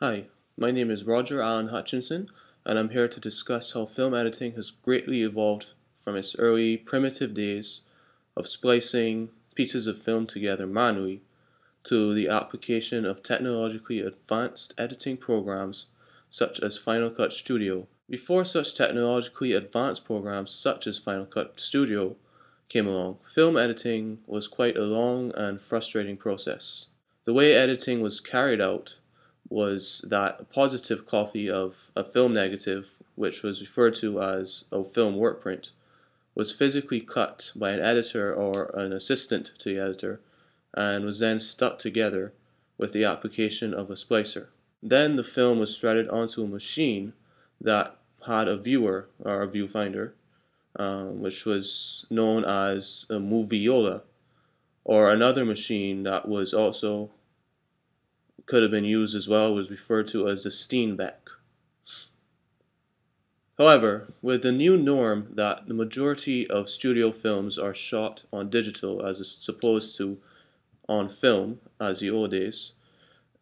Hi, my name is Roger Allen Hutchinson, and I'm here to discuss how film editing has greatly evolved from its early primitive days of splicing pieces of film together manually to the application of technologically advanced editing programs such as Final Cut Studio. Before such technologically advanced programs such as Final Cut Studio came along, film editing was quite a long and frustrating process. The way editing was carried out was that a positive copy of a film negative, which was referred to as a film workprint, was physically cut by an editor or an assistant to the editor and was then stuck together with the application of a splicer. Then the film was threaded onto a machine that had a viewer or a viewfinder, which was known as a moviola, or another machine that was also could have been used as well was referred to as the Steenbeck. However, with the new norm that the majority of studio films are shot on digital as opposed to on film as the old days,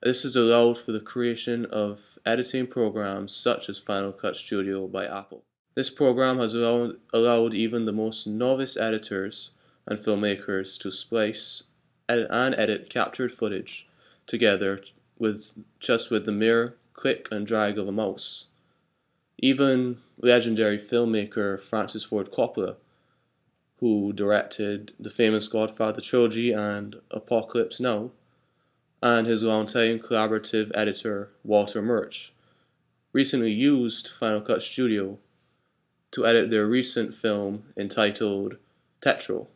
this has allowed for the creation of editing programs such as Final Cut Studio by Apple. This program has allowed even the most novice editors and filmmakers to splice and edit captured footage together with the mere click and drag of a mouse. Even legendary filmmaker Francis Ford Coppola, who directed the famous Godfather trilogy and Apocalypse Now, and his longtime collaborative editor Walter Murch, recently used Final Cut Studio to edit their recent film entitled Tetro,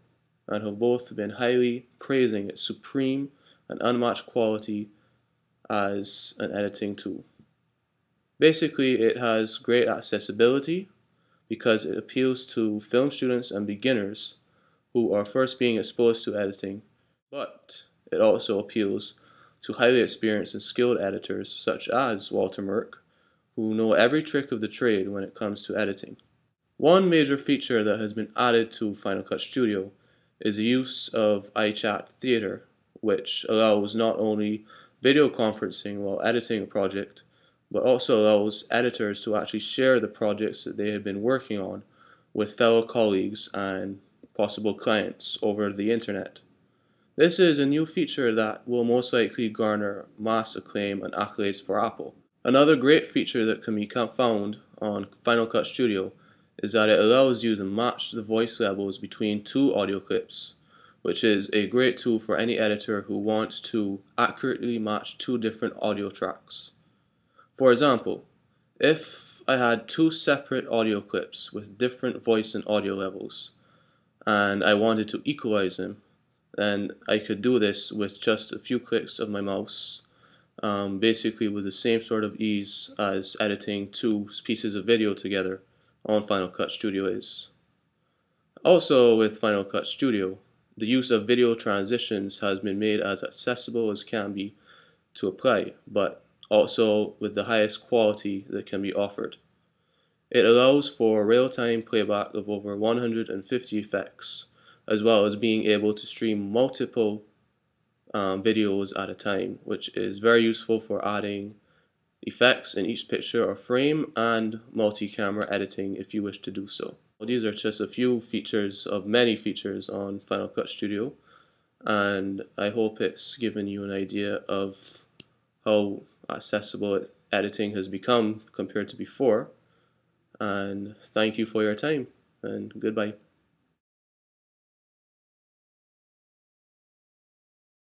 and have both been highly praising its supreme and unmatched quality as an editing tool. Basically, it has great accessibility because it appeals to film students and beginners who are first being exposed to editing, but it also appeals to highly experienced and skilled editors such as Walter Murch, who know every trick of the trade when it comes to editing. One major feature that has been added to Final Cut Studio is the use of iChat Theater, which allows not only video conferencing while editing a project, but also allows editors to actually share the projects that they have been working on with fellow colleagues and possible clients over the internet. This is a new feature that will most likely garner mass acclaim and accolades for Apple. Another great feature that can be found on Final Cut Studio is that it allows you to match the voice levels between two audio clips, which is a great tool for any editor who wants to accurately match two different audio tracks. For example, if I had two separate audio clips with different voice and audio levels, and I wanted to equalize them, then I could do this with just a few clicks of my mouse, basically with the same sort of ease as editing two pieces of video together on Final Cut Studio is. Also with Final Cut Studio, the use of video transitions has been made as accessible as can be to apply, but also with the highest quality that can be offered. It allows for real-time playback of over 150 effects, as well as being able to stream multiple videos at a time, which is very useful for adding effects in each picture or frame and multi-camera editing if you wish to do so. Well, these are just a few features of many features on Final Cut Studio, and I hope it's given you an idea of how accessible editing has become compared to before. And thank you for your time, and goodbye.